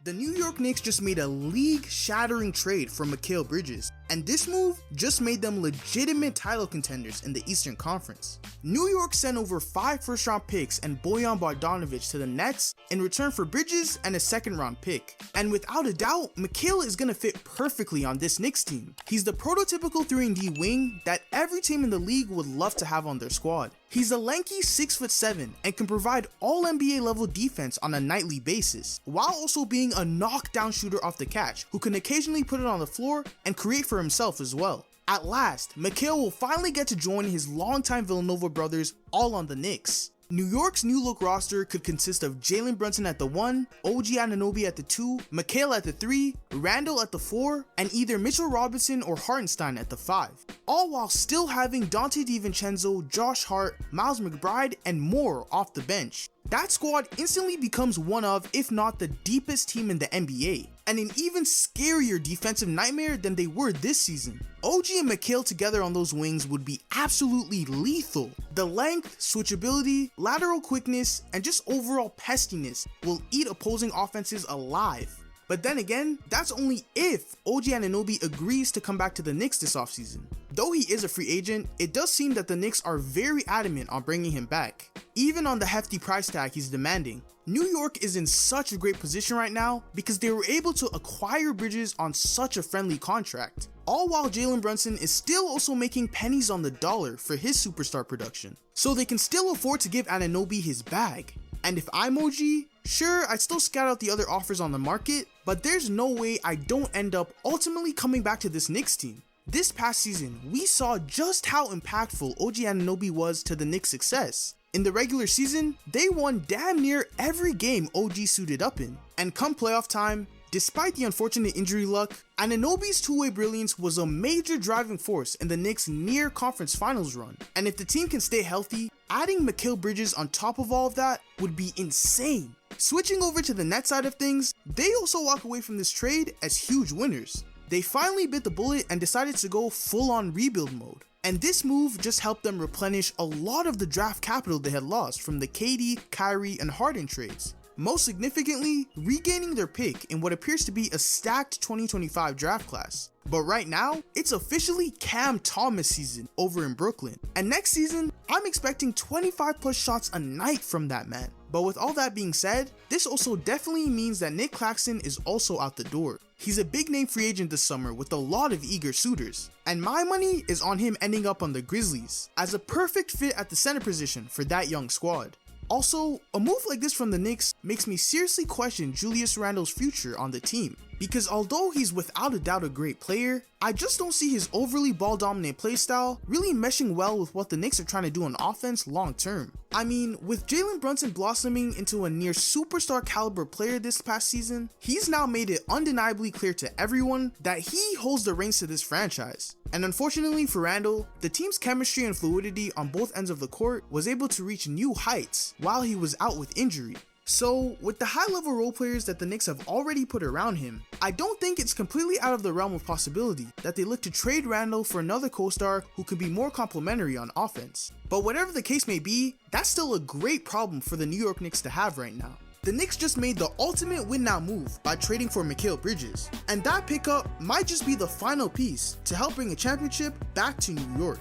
The New York Knicks just made a league-shattering trade for Mikal Bridges, and this move just made them legitimate title contenders in the Eastern Conference. New York sent over 5 first-round picks and Bojan Bogdanovic to the Nets in return for Bridges and a second-round pick. And without a doubt, Mikal is gonna fit perfectly on this Knicks team. He's the prototypical 3-and-D wing that every team in the league would love to have on their squad. He's a lanky 6'7" and can provide all NBA level defense on a nightly basis, while also being a knockdown shooter off the catch who can occasionally put it on the floor and create for himself as well. At last, Mikal will finally get to join his longtime Villanova brothers all on the Knicks. New York's new look roster could consist of Jalen Brunson at the 1, OG Anunoby at the 2, Mikal at the 3, Randle at the 4, and either Mitchell Robinson or Hartenstein at the 5. All while still having Dante DiVincenzo, Josh Hart, Miles McBride, and more off the bench. That squad instantly becomes one of, if not the deepest team in the NBA, and an even scarier defensive nightmare than they were this season. OG and Mikal together on those wings would be absolutely lethal. The length, switchability, lateral quickness, and just overall pestiness will eat opposing offenses alive. But then again, that's only if OG Anunoby agrees to come back to the Knicks this offseason. Though he is a free agent, it does seem that the Knicks are very adamant on bringing him back, even on the hefty price tag he's demanding. New York is in such a great position right now because they were able to acquire Bridges on such a friendly contract, all while Jalen Brunson is still also making pennies on the dollar for his superstar production, so they can still afford to give Anunoby his bag. And if I'm OG, sure, I'd still scout out the other offers on the market, but there's no way I don't end up ultimately coming back to this Knicks team. This past season, we saw just how impactful OG Anunoby was to the Knicks' success. In the regular season, they won damn near every game OG suited up in, and come playoff time, despite the unfortunate injury luck, Anunoby's two-way brilliance was a major driving force in the Knicks' near conference finals run. And if the team can stay healthy, adding Mikal Bridges on top of all of that would be insane. Switching over to the Nets side of things, they also walk away from this trade as huge winners. They finally bit the bullet and decided to go full-on rebuild mode. And this move just helped them replenish a lot of the draft capital they had lost from the KD, Kyrie, and Harden trades. Most significantly, regaining their pick in what appears to be a stacked 2025 draft class. But right now, it's officially Cam Thomas season over in Brooklyn. And next season, I'm expecting 25 plus shots a night from that man. But with all that being said, this also definitely means that Nic Claxton is also out the door. He's a big name free agent this summer with a lot of eager suitors. And my money is on him ending up on the Grizzlies, as a perfect fit at the center position for that young squad. Also, a move like this from the Knicks makes me seriously question Julius Randle's future on the team, because although he's without a doubt a great player, I just don't see his overly ball-dominant playstyle really meshing well with what the Knicks are trying to do on offense long term. I mean, with Jalen Brunson blossoming into a near superstar caliber player this past season, he's now made it undeniably clear to everyone that he holds the reins to this franchise. And unfortunately for Randle, the team's chemistry and fluidity on both ends of the court was able to reach new heights while he was out with injury. So, with the high-level role players that the Knicks have already put around him, I don't think it's completely out of the realm of possibility that they look to trade Randle for another co-star who can be more complementary on offense. But whatever the case may be, that's still a great problem for the New York Knicks to have right now. The Knicks just made the ultimate win-now move by trading for Mikal Bridges, and that pickup might just be the final piece to help bring a championship back to New York.